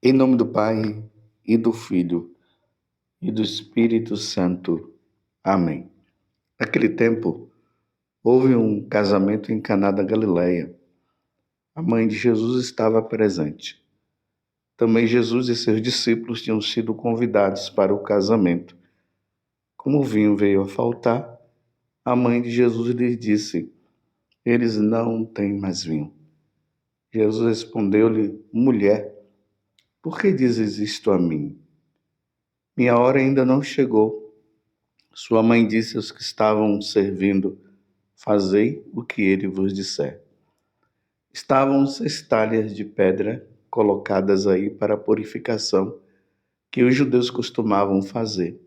Em nome do Pai, e do Filho, e do Espírito Santo. Amém. Naquele tempo, houve um casamento em Caná da Galileia. A mãe de Jesus estava presente. Também Jesus e seus discípulos tinham sido convidados para o casamento. Como o vinho veio a faltar, a mãe de Jesus lhes disse: Eles não têm mais vinho. Jesus respondeu-lhe: Mulher, por que dizes isto a mim? Minha hora ainda não chegou. Sua mãe disse aos que estavam servindo: Fazei o que ele vos disser. Estavam 6 talhas de pedra colocadas aí para a purificação, que os judeus costumavam fazer.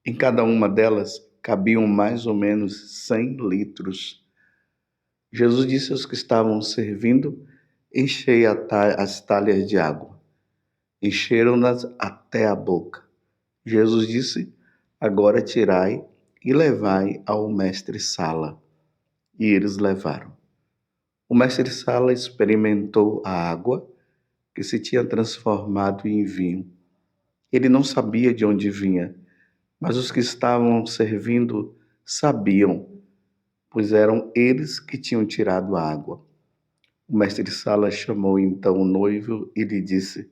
Em cada uma delas cabiam mais ou menos 100 litros. Jesus disse aos que estavam servindo: Enchei as talhas de água. Encheram-nas até a boca. Jesus disse: Agora tirai e levai ao mestre-sala. E eles levaram. O mestre-sala experimentou a água que se tinha transformado em vinho. Ele não sabia de onde vinha, mas os que estavam servindo sabiam, pois eram eles que tinham tirado a água. O mestre-sala chamou então o noivo e lhe disse: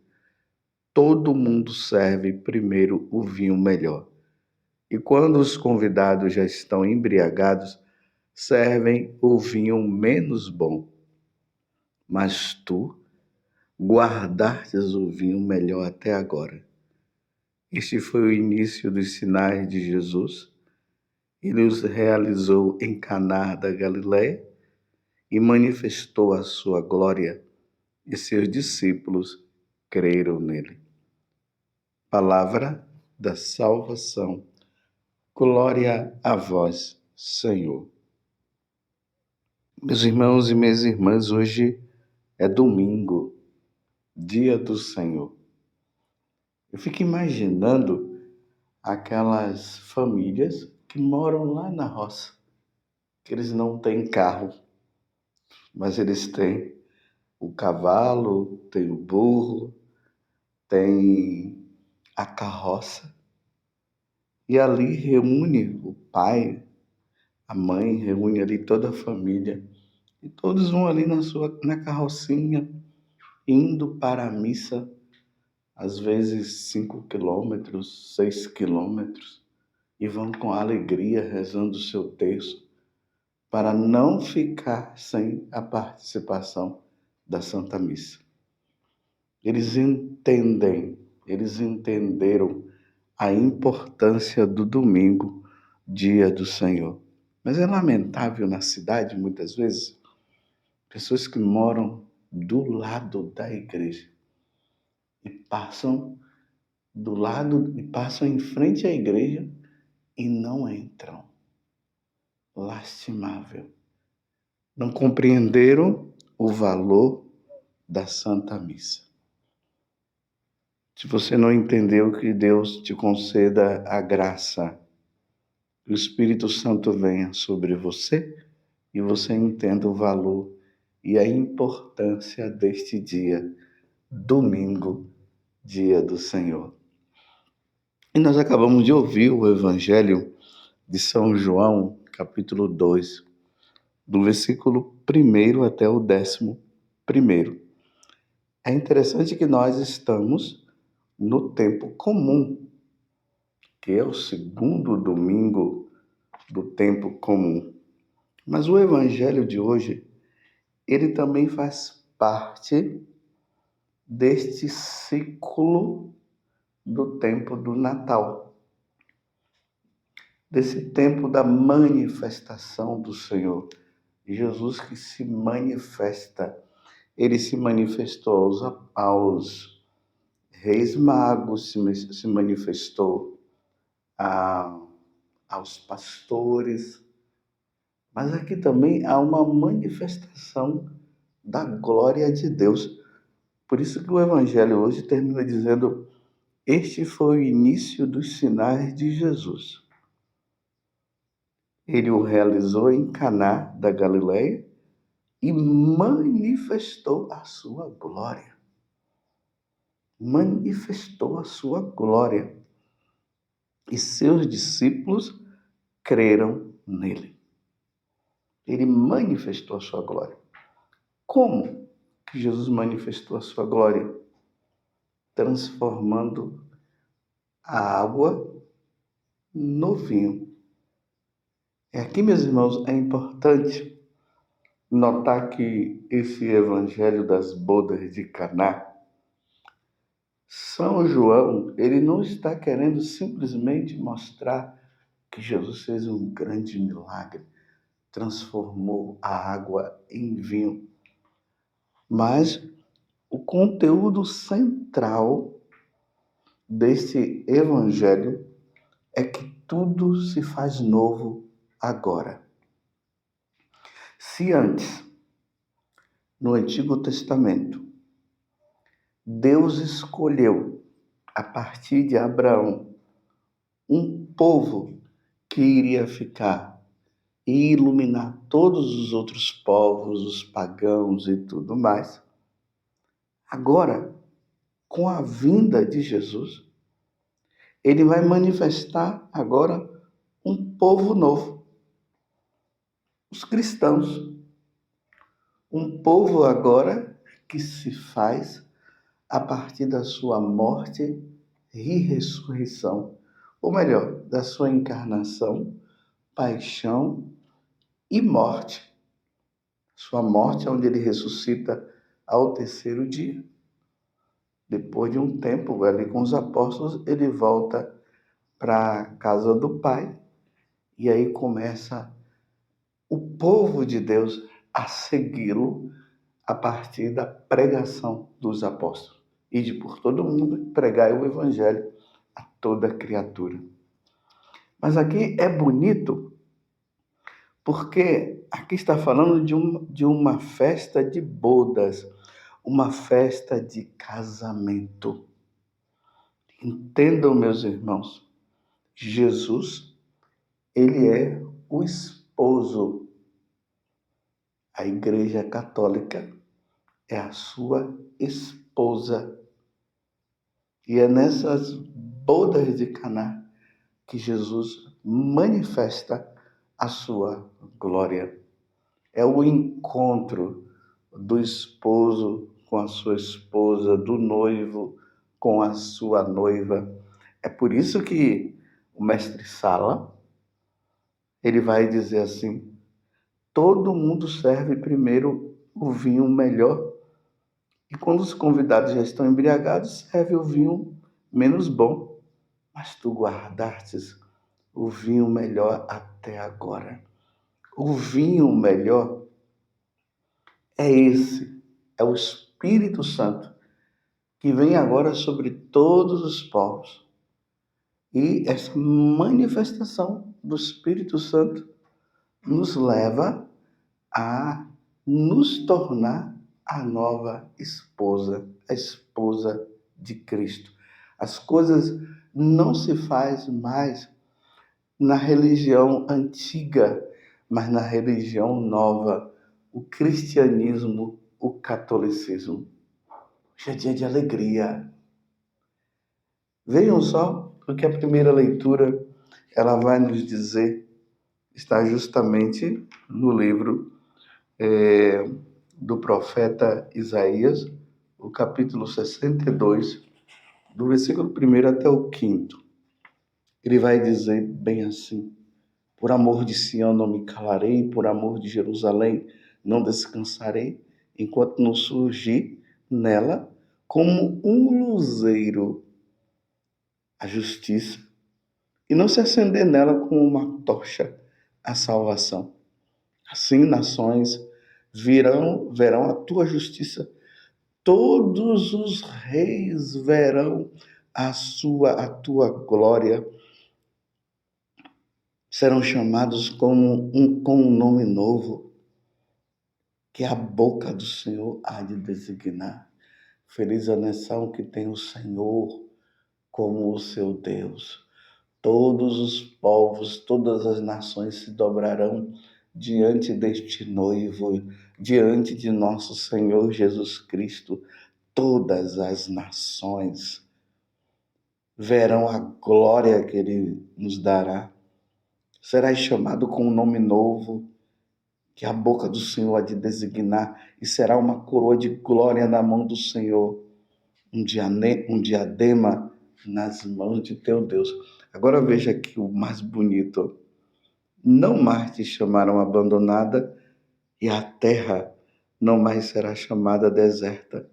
Todo mundo serve primeiro o vinho melhor. E quando os convidados já estão embriagados, servem o vinho menos bom. Mas tu guardastes o vinho melhor até agora. Este foi o início dos sinais de Jesus. Ele os realizou em Caná da Galileia e manifestou a sua glória, e seus discípulos creram nele. Palavra da salvação. Glória a vós, Senhor. Meus irmãos e minhas irmãs, hoje é domingo, dia do Senhor. Eu fico imaginando aquelas famílias que moram lá na roça, que eles não têm carro, mas eles têm o cavalo, têm o burro, têm a carroça, e ali reúne o pai, a mãe, reúne ali toda a família, e todos vão ali na carrocinha, indo para a missa, às vezes 5 quilômetros, 6 quilômetros, e vão com alegria rezando o seu terço, para não ficar sem a participação da Santa Missa. Eles entenderam a importância do domingo, dia do Senhor. Mas é lamentável na cidade, muitas vezes, pessoas que moram do lado da igreja e passam em frente à igreja e não entram. Lastimável. Não compreenderam o valor da Santa Missa. Se você não entendeu, que Deus te conceda a graça, que o Espírito Santo venha sobre você e você entenda o valor e a importância deste dia, domingo, dia do Senhor. E nós acabamos de ouvir o Evangelho de São João, capítulo 2, do versículo 1 até o 11º. É interessante que nós estamos no tempo comum, que é o segundo domingo do tempo comum. Mas o Evangelho de hoje, ele também faz parte deste ciclo do tempo do Natal, desse tempo da manifestação do Senhor. Jesus que se manifesta. Ele se manifestou aos reis magos, se manifestou aos pastores, mas aqui também há uma manifestação da glória de Deus. Por isso que o Evangelho hoje termina dizendo: este foi o início dos sinais de Jesus. Ele o realizou em Caná da Galileia e manifestou a sua glória. manifestou a sua glória e seus discípulos creram nele. Ele manifestou a sua glória. Como que Jesus manifestou a sua glória? Transformando a água no vinho. E aqui, meus irmãos, é importante notar que esse evangelho das bodas de Caná, São João, ele não está querendo simplesmente mostrar que Jesus fez um grande milagre, transformou a água em vinho. Mas o conteúdo central desse evangelho é que tudo se faz novo agora. Se antes, no Antigo Testamento, Deus escolheu, a partir de Abraão, um povo que iria ficar e iluminar todos os outros povos, os pagãos e tudo mais. Agora, com a vinda de Jesus, ele vai manifestar agora um povo novo, os cristãos. Um povo agora que se faz a partir da sua morte e ressurreição, ou melhor, da sua encarnação, paixão e morte. Sua morte é onde ele ressuscita ao terceiro dia. Depois de um tempo ali com os apóstolos, ele volta para a casa do Pai e aí começa o povo de Deus a segui-lo a partir da pregação dos apóstolos. Ide por todo mundo pregai o evangelho a toda criatura. Mas aqui é bonito porque aqui está falando de uma festa de bodas, uma festa de casamento. Entendam, meus irmãos, Jesus, ele é o esposo. A Igreja Católica é a sua esposa. E é nessas bodas de Caná que Jesus manifesta a sua glória. É o encontro do esposo com a sua esposa, do noivo com a sua noiva. É por isso que o mestre Sala, ele vai dizer assim: todo mundo serve primeiro o vinho melhor, e quando os convidados já estão embriagados, serve o vinho menos bom. Mas tu guardastes o vinho melhor até agora. O vinho melhor é esse, é o Espírito Santo, que vem agora sobre todos os povos. E essa manifestação do Espírito Santo nos leva a nos tornar a nova esposa, a esposa de Cristo. As coisas não se fazem mais na religião antiga, mas na religião nova, o cristianismo, o catolicismo. Hoje é dia de alegria. Vejam só o que a primeira leitura ela vai nos dizer, está justamente no livro do profeta Isaías, o capítulo 62, do versículo 1 até o 5º. Ele vai dizer bem assim: por amor de Sião não me calarei, por amor de Jerusalém não descansarei, enquanto não surgir nela como um luzeiro a justiça, e não se acender nela como uma tocha a salvação. Assim nações verão a tua justiça, todos os reis verão a tua glória, serão chamados com um nome novo, que a boca do Senhor há de designar. Feliz a nação que tem o Senhor como o seu Deus. Todos os povos, todas as nações se dobrarão diante deste noivo, diante de nosso Senhor Jesus Cristo. todas as nações verão a glória que ele nos dará. Serás chamado com um nome novo, que a boca do Senhor há de designar, e será uma coroa de glória na mão do Senhor, um diadema nas mãos de teu Deus. Agora veja aqui o mais bonito. Não mais te chamarão abandonada, e a terra não mais será chamada deserta.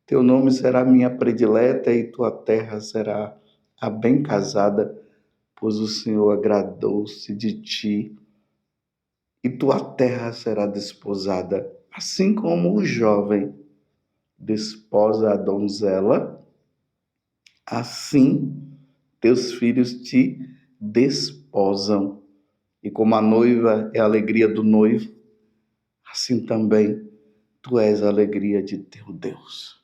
Teu nome será minha predileta, e tua terra será a bem casada, pois o Senhor agradou-se de ti, e tua terra será desposada, assim como o jovem desposa a donzela, assim teus filhos te desposam. E como a noiva é a alegria do noivo, assim também tu és a alegria de teu Deus.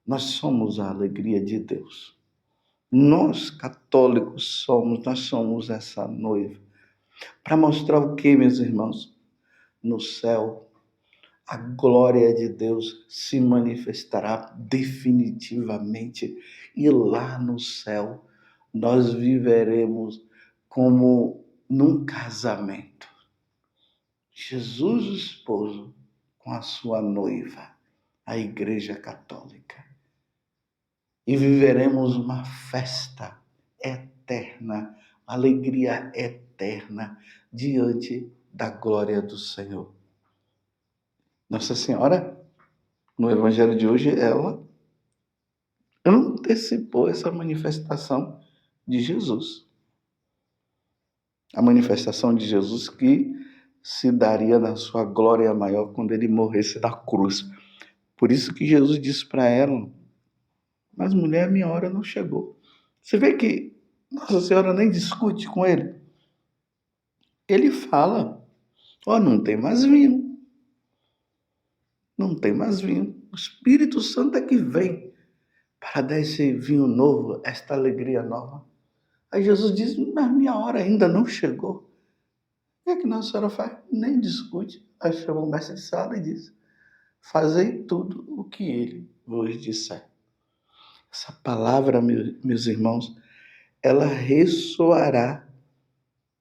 Nós somos a alegria de Deus. Nós, católicos, nós somos essa noiva. Para mostrar o que, meus irmãos? No céu, a glória de Deus se manifestará definitivamente. E lá no céu, nós viveremos como num casamento. Jesus, o esposo, com a sua noiva, a Igreja Católica. E viveremos uma festa eterna, alegria eterna diante da glória do Senhor. Nossa Senhora, no Evangelho de hoje, ela antecipou essa manifestação de Jesus. A manifestação de Jesus que se daria na sua glória maior quando ele morresse na cruz. Por isso que Jesus disse para ela: mas mulher, minha hora não chegou. Você vê que Nossa Senhora nem discute com ele. Ele fala: não tem mais vinho. Não tem mais vinho. O Espírito Santo é que vem para dar esse vinho novo, esta alegria nova. Aí Jesus diz: mas minha hora ainda não chegou. O que é que Nossa Senhora faz? Nem discute. Aí chama o mestre de sala e diz: fazei tudo o que ele vos disser. Essa palavra, meus irmãos, ela ressoará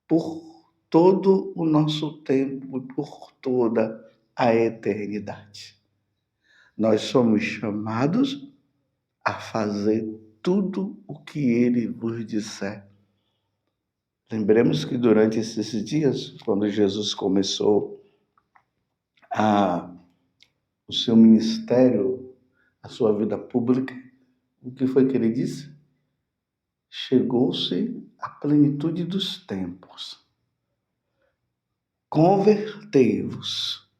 por todo o nosso tempo e por toda a eternidade. Nós somos chamados a fazer tudo o que ele vos disser. Lembremos que durante esses dias, quando Jesus começou o seu ministério, a sua vida pública, o que foi que ele disse? Chegou-se a plenitude dos tempos. Convertei-vos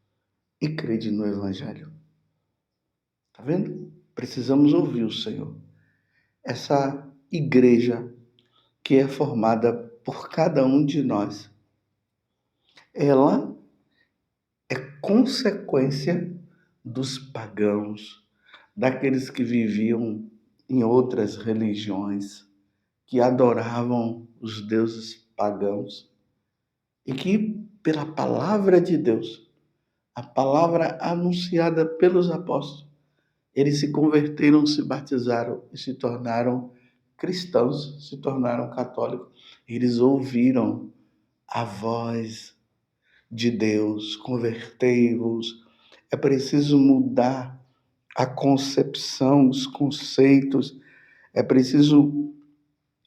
e crede no Evangelho. Está vendo? Precisamos ouvir o Senhor. Essa igreja que é formada por cada um de nós, ela é consequência dos pagãos, daqueles que viviam em outras religiões, que adoravam os deuses pagãos e que, pela palavra de Deus, a palavra anunciada pelos apóstolos, eles se converteram, se batizaram e se tornaram cristãos, se tornaram católicos. Eles ouviram a voz de Deus: convertei-vos. É preciso mudar a concepção, os conceitos. É preciso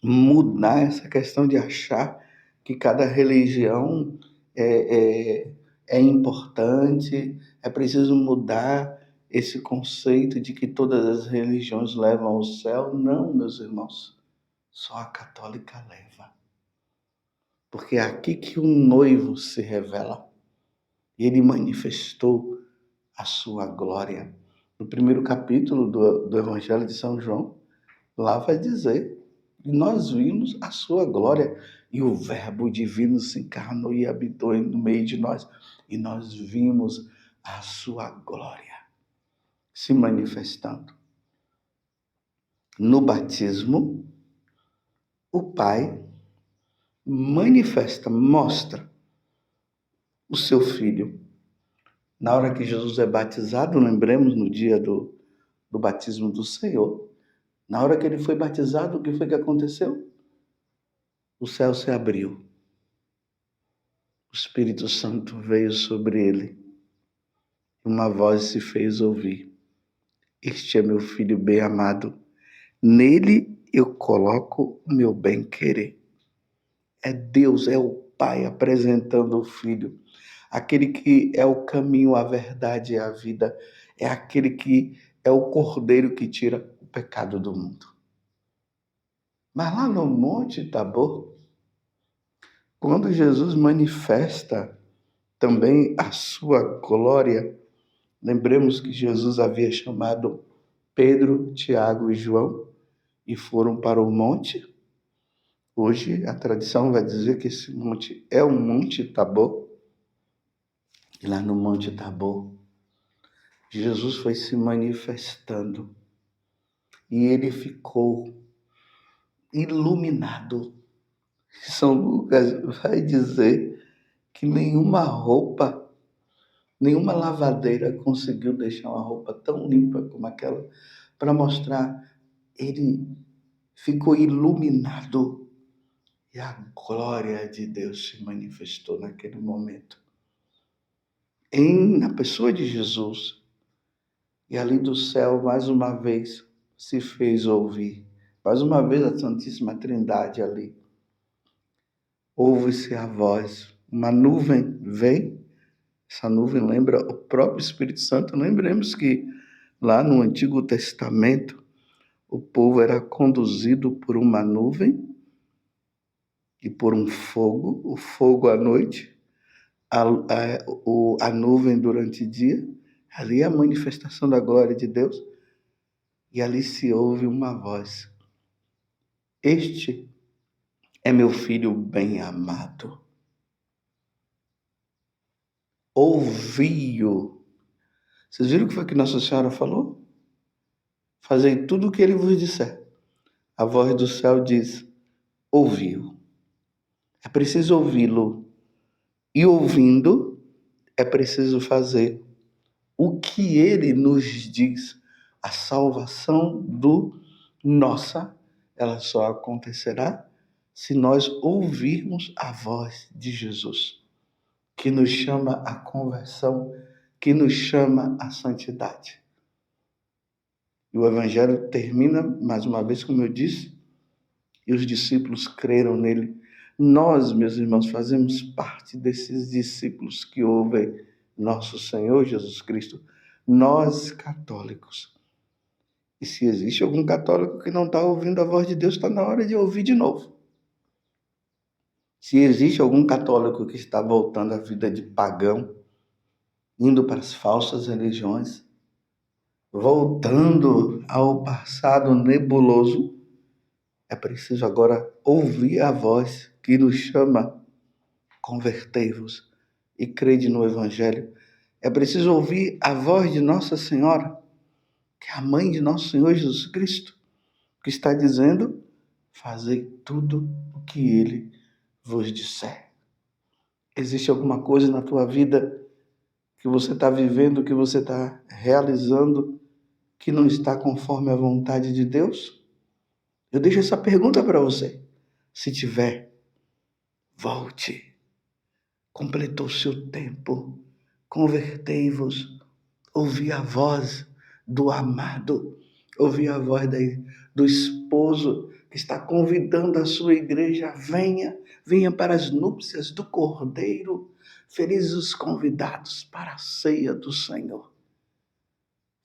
mudar essa questão de achar que cada religião é importante. É preciso mudar esse conceito de que todas as religiões levam ao céu. Não, meus irmãos, só a católica leva. Porque é aqui que o noivo se revela. E ele manifestou a sua glória. No primeiro capítulo do Evangelho de São João, lá vai dizer: nós vimos a sua glória, e o Verbo divino se encarnou e habitou no meio de nós, e nós vimos a sua glória se manifestando. No batismo, o Pai manifesta, mostra o seu Filho. Na hora que Jesus é batizado, lembremos no dia do do batismo do Senhor. Na hora que ele foi batizado, o que foi que aconteceu? O céu se abriu. O Espírito Santo veio sobre ele. Uma voz se fez ouvir. Este é meu filho bem amado. Nele eu coloco o meu bem-querer. É Deus, é o Pai apresentando o Filho. Aquele que é o caminho, a verdade e a vida. É aquele que é o Cordeiro que tira o pecado do mundo. Mas lá no Monte Tabor, quando Jesus manifesta também a sua glória, lembremos que Jesus havia chamado Pedro, Tiago e João e foram para o monte. Hoje a tradição vai dizer que esse monte é o Monte Tabor. E lá no Monte Tabor, Jesus foi se manifestando e ele ficou iluminado. São Lucas vai dizer que nenhuma roupa, nenhuma lavadeira conseguiu deixar uma roupa tão limpa como aquela, para mostrar, ele ficou iluminado e a glória de Deus se manifestou naquele momento. Na pessoa de Jesus, e ali do céu, mais uma vez, se fez ouvir. Mais uma vez a Santíssima Trindade ali. Ouve-se a voz. Uma nuvem vem. Essa nuvem lembra o próprio Espírito Santo. Lembremos que lá no Antigo Testamento, o povo era conduzido por uma nuvem e por um fogo. O fogo à noite, a nuvem durante o dia. Ali é a manifestação da glória de Deus. E ali se ouve uma voz. Este é meu filho bem amado. Ouvi-o. Vocês viram o que foi que Nossa Senhora falou? Fazei tudo o que ele vos disser. A voz do céu diz, ouviu. É preciso ouvi-lo. E ouvindo, é preciso fazer o que ele nos diz. A salvação do nossa, ela só acontecerá se nós ouvirmos a voz de Jesus, que nos chama à conversão, que nos chama à santidade. E o Evangelho termina, mais uma vez, como eu disse, e os discípulos creram nele. Nós, meus irmãos, fazemos parte desses discípulos que ouvem nosso Senhor Jesus Cristo. Nós, católicos. E se existe algum católico que não está ouvindo a voz de Deus, está na hora de ouvir de novo. Se existe algum católico que está voltando à vida de pagão, indo para as falsas religiões, voltando ao passado nebuloso, é preciso agora ouvir a voz que nos chama, convertei-vos e crede no Evangelho. É preciso ouvir a voz de Nossa Senhora, que é a mãe de nosso Senhor Jesus Cristo, que está dizendo, fazei tudo o que Ele vos disser. Existe alguma coisa na tua vida que você está vivendo, que você está realizando, que não está conforme a vontade de Deus? Eu deixo essa pergunta para você. Se tiver, volte. Completou seu tempo. Convertei-vos. Ouvi a voz do amado. Ouvi a voz do esposo que está convidando a sua igreja. Venha, venha para as núpcias do Cordeiro. Felizes os convidados para a ceia do Senhor.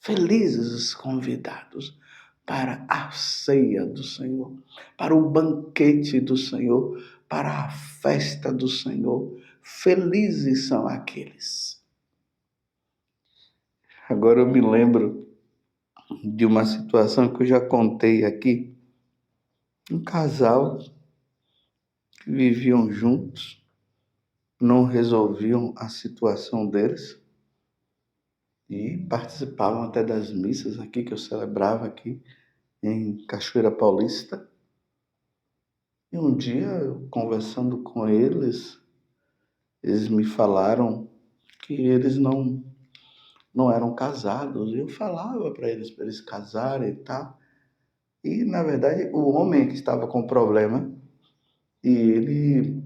Felizes os convidados para a ceia do Senhor, para o banquete do Senhor, para a festa do Senhor. Felizes são aqueles. Agora eu me lembro de uma situação que eu já contei aqui. Um casal que viviam juntos, não resolviam a situação deles e participavam até das missas aqui que eu celebrava aqui em Cachoeira Paulista. E um dia, conversando com eles me falaram que eles não não eram casados. Eu falava para eles casarem e tal. E, na verdade, o homem que estava com problema, e ele,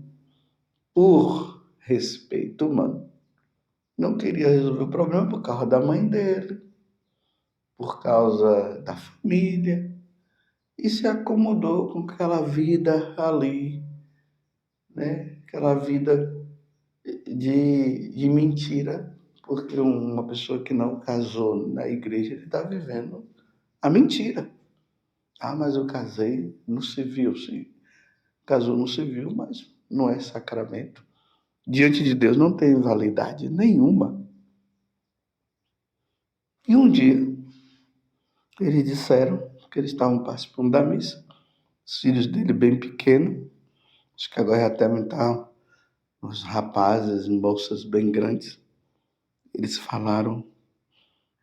por respeito humano, não queria resolver o problema por causa da mãe dele, por causa da família, e se acomodou com aquela vida ali, né? Aquela vida de mentira, porque uma pessoa que não casou na igreja, ele está vivendo a mentira. Ah, mas eu casei no civil, sim. Casou no civil, mas não é sacramento. Diante de Deus não tem validade nenhuma. E um dia, eles disseram que eles estavam participando da missa, os filhos dele bem pequenos, acho que agora já devem estar os rapazes em bolsas bem grandes. Eles falaram,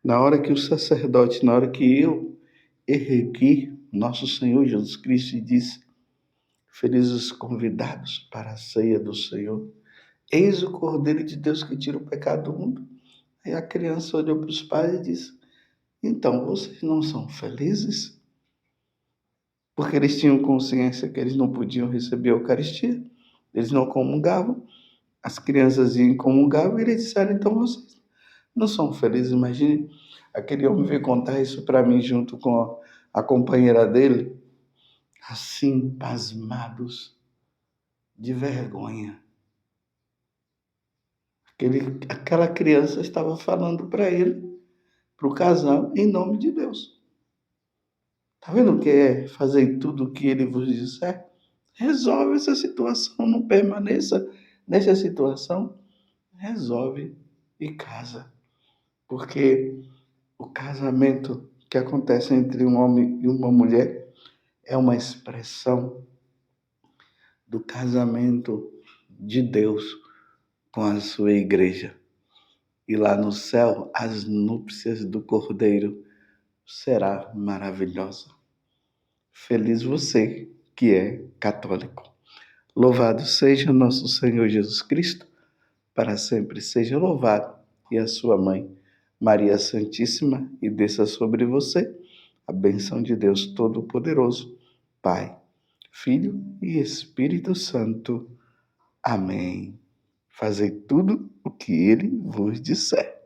na hora que o sacerdote, na hora que eu ergui nosso Senhor Jesus Cristo e disse, felizes os convidados para a ceia do Senhor, eis o Cordeiro de Deus que tira o pecado do mundo. Aí a criança olhou para os pais e disse, então, vocês não são felizes? Porque eles tinham consciência que eles não podiam receber a Eucaristia, eles não comungavam, as crianças iam comungavam e eles disseram, então vocês não são felizes? Imagine, aquele homem veio contar isso para mim junto com a companheira dele, assim, pasmados, de vergonha. Aquela criança estava falando para ele, para o casal, em nome de Deus. Está vendo o que é fazer tudo o que ele vos disser? Resolve essa situação, não permaneça nessa situação. Resolve e casa. Porque o casamento que acontece entre um homem e uma mulher é uma expressão do casamento de Deus com a sua igreja. E lá no céu, as núpcias do Cordeiro será maravilhosa. Feliz você que é católico. Louvado seja nosso Senhor Jesus Cristo, para sempre seja louvado, e a sua mãe, Maria Santíssima, e desça sobre você a bênção de Deus Todo-Poderoso, Pai, Filho e Espírito Santo. Amém. Fazei tudo o que ele vos disser.